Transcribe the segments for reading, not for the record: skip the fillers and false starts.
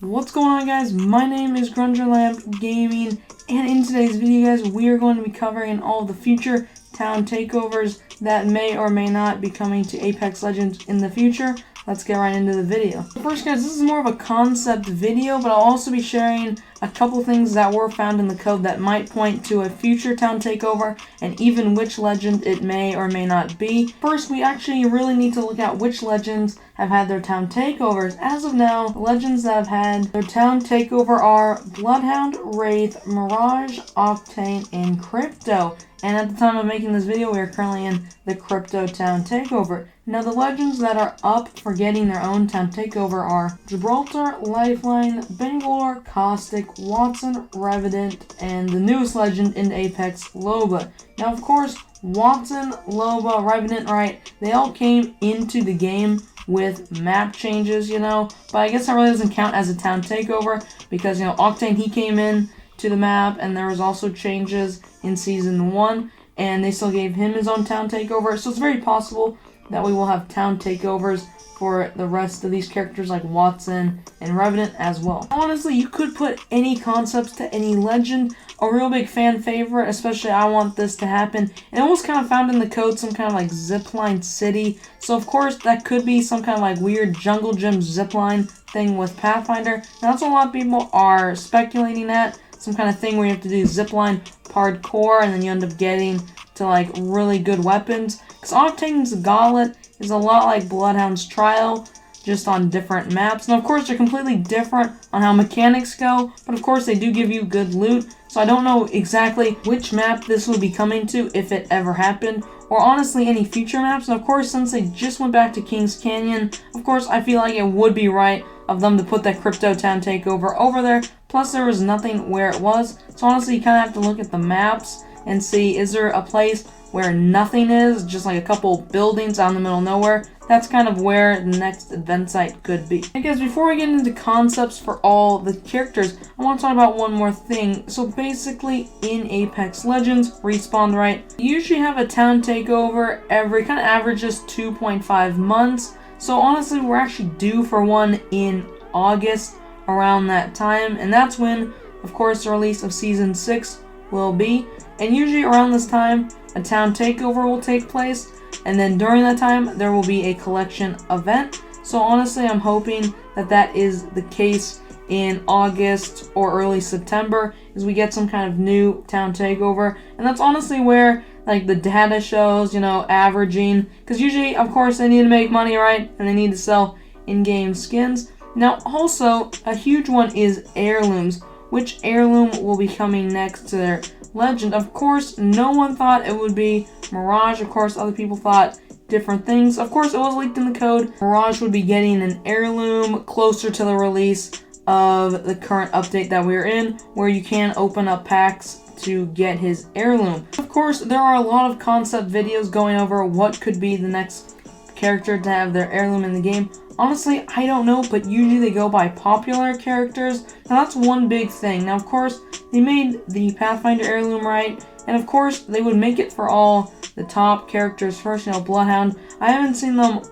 What's going on, guys? My name is GrungerLamp Gaming, and in today's video, guys, we are going to be covering all of the future town takeovers that may or may not be coming to Apex Legends in the future. Let's get right into the video. First, guys, this is more of a concept video, but I'll also be sharing a couple things that were found in the code that might point to a future town takeover, and even which legend it may or may not be. First, we actually really need to look at which legends have had their town takeovers. As of now, the legends that have had their town takeover are Bloodhound, Wraith, Mirage, Octane, and Crypto. And at the time of making this video, we are currently in the Crypto town takeover. Now, the legends that are up for getting their own town takeover are Gibraltar, Lifeline, Bangalore, Caustic, Watson, Revenant, and the newest legend in Apex, Loba. Now, of course, Watson, Loba, Revenant, right, they all came into the game with map changes, but I guess that really doesn't count as a town takeover because, Octane, he came in to the map, and there was also changes in Season 1, and they still gave him his own town takeover, so it's very possible that we will have town takeovers for the rest of these characters like Watson and Revenant as well. Honestly, you could put any concepts to any legend. A real big fan favorite, especially I want this to happen, and it was kind of found in the code some kind of like zipline city. So of course that could be some kind of like weird jungle gym zipline thing with Pathfinder. Now that's what a lot of people are speculating at. Some kind of thing where you have to do zipline hardcore and then you end up getting to like really good weapons. Because Octane's Gauntlet is a lot like Bloodhound's Trial, just on different maps. And of course they're completely different on how mechanics go, but of course they do give you good loot. So I don't know exactly which map this will be coming to, if it ever happened, or honestly any future maps. And of course, since they just went back to Kings Canyon, of course I feel like it would be right of them to put that Crypto town takeover over there. Plus there was nothing where it was. So honestly, you kind of have to look at the maps and see, is there a place where nothing is, just like a couple buildings out in the middle of nowhere? That's kind of where the next event site could be. Hey guys, before we get into concepts for all the characters, I want to talk about one more thing. So basically, in Apex Legends, Respawn, right, you usually have a town takeover every, kind of averages 2.5 months. So honestly, we're actually due for one in August, around that time, and that's when, of course, the release of Season 6 will be. And usually around this time, a town takeover will take place, and then during that time, there will be a collection event. So honestly, I'm hoping that that is the case in August or early September, as we get some kind of new town takeover. And that's honestly where like the data shows, averaging, because usually, of course, they need to make money, right? And they need to sell in-game skins. Now, also, a huge one is heirlooms. Which heirloom will be coming next to their legend? Of course, no one thought it would be Mirage. Of course, other people thought different things. Of course, it was leaked in the code. Mirage would be getting an heirloom closer to the release of the current update that we're in, where you can open up packs to get his heirloom. Of course, there are a lot of concept videos going over what could be the next character to have their heirloom in the game. Honestly, I don't know, but usually they go by popular characters. Now that's one big thing. Now, of course, they made the Pathfinder heirloom, right? And of course, they would make it for all the top characters first. Bloodhound, I haven't seen them,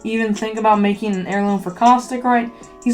even think about making an heirloom for Caustic, right? He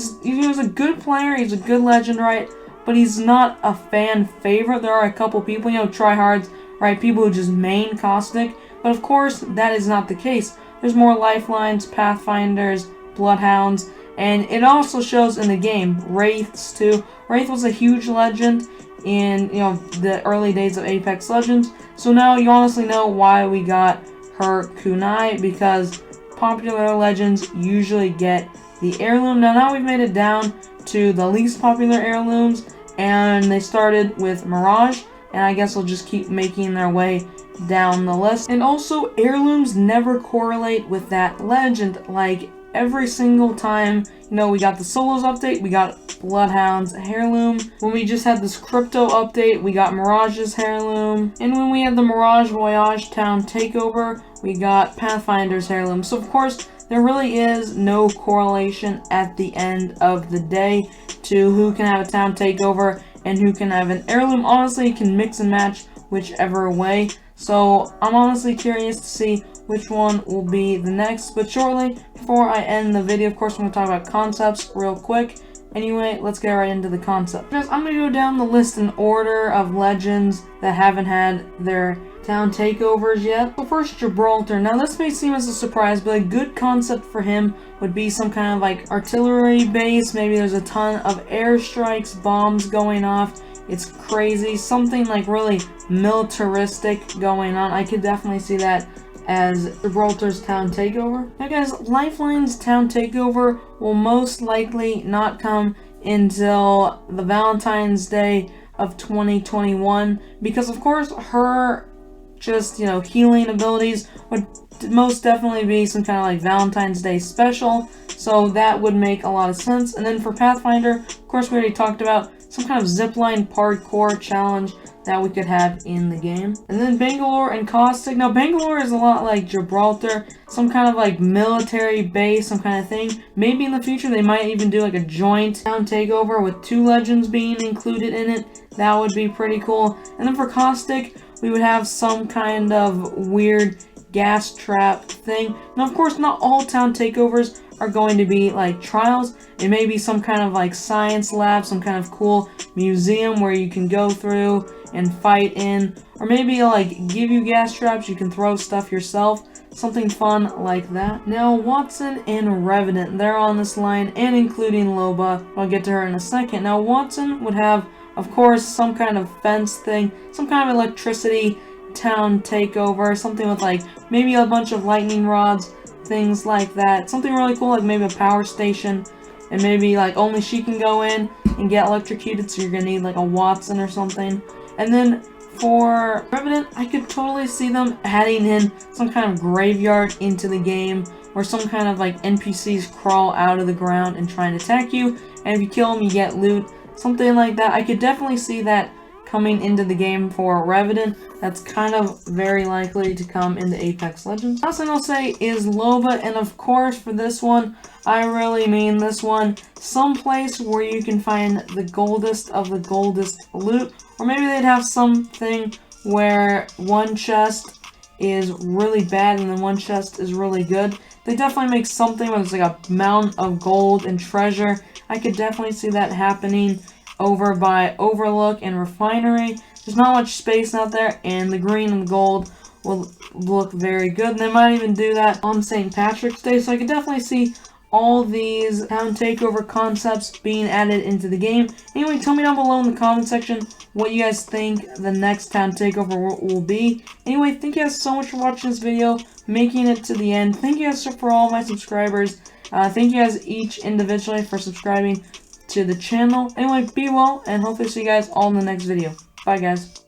was a good player, he's a good legend, right? But he's not a fan favorite. There are a couple people, tryhards, right? People who just main Caustic. But of course, that is not the case. There's more Lifelines, Pathfinders, Bloodhounds, and it also shows in the game, Wraiths too. Wraith was a huge legend in, the early days of Apex Legends. So now you honestly know why we got her kunai, because popular legends usually get the heirloom. Now we've made it down to the least popular heirlooms, and they started with Mirage, and I guess we'll just keep making their way down the list. And also, heirlooms never correlate with that legend. Like every single time, we got the Solos update, we got Bloodhound's heirloom. When we just had this Crypto update, we got Mirage's heirloom. And when we had the Mirage Voyage town takeover, we got Pathfinder's heirloom. So of course, there really is no correlation at the end of the day to who can have a town takeover and who can have an heirloom. Honestly, you can mix and match whichever way. So I'm honestly curious to see which one will be the next. But shortly, before I end the video, of course, I'm going to talk about concepts real quick. Anyway, let's get right into the concept. Guys, I'm gonna go down the list in order of legends that haven't had their town takeovers yet. So first, Gibraltar. Now this may seem as a surprise, but a good concept for him would be some kind of like artillery base. Maybe there's a ton of airstrikes, bombs going off. It's crazy. Something like really militaristic going on. I could definitely see that as Gibraltar's town takeover. Now guys, Lifeline's town takeover will most likely not come until the Valentine's Day of 2021, because of course her just, healing abilities would most definitely be some kind of like Valentine's Day special, so that would make a lot of sense. And then for Pathfinder, of course we already talked about some kind of zipline parkour challenge that we could have in the game. And then Bangalore and Caustic. Now Bangalore is a lot like Gibraltar, some kind of like military base, some kind of thing. Maybe in the future they might even do like a joint town takeover with 2 legends being included in it. That would be pretty cool. And then for Caustic, we would have some kind of weird gas trap thing. Now of course not all town takeovers are going to be like trials. It may be some kind of like science lab, some kind of cool museum where you can go through and fight in, or maybe like give you gas traps, you can throw stuff yourself, something fun like that. Now Watson and Revenant, they're on this line, and including Loba. I'll get to her in a second. Now Watson would have, of course, some kind of fence thing, some kind of electricity town takeover, something with like maybe a bunch of lightning rods, things like that. Something really cool, like maybe a power station, and maybe like only she can go in and get electrocuted, so you're gonna need like a Watson or something. And then for Revenant, I could totally see them adding in some kind of graveyard into the game, where some kind of like NPCs crawl out of the ground and try and attack you, and if you kill them you get loot, something like that. I could definitely see that coming into the game for Revenant. That's kind of very likely to come into Apex Legends. Last thing I'll say is Loba, and of course for this one, I really mean this one, someplace where you can find the goldest of the goldest loot, or maybe they'd have something where one chest is really bad and then one chest is really good. They definitely make something where it's like a mountain of gold and treasure. I could definitely see that happening over by Overlook and Refinery. There's not much space out there, and the green and the gold will look very good. And they might even do that on St. Patrick's Day, so I can definitely see all these town takeover concepts being added into the game. Anyway, tell me down below in the comment section what you guys think the next town takeover will be. Anyway, thank you guys so much for watching this video, making it to the end. Thank you guys for all my subscribers. Thank you guys each individually for subscribing to the channel. Anyway, be well, and hopefully see you guys all in the next video. Bye, guys.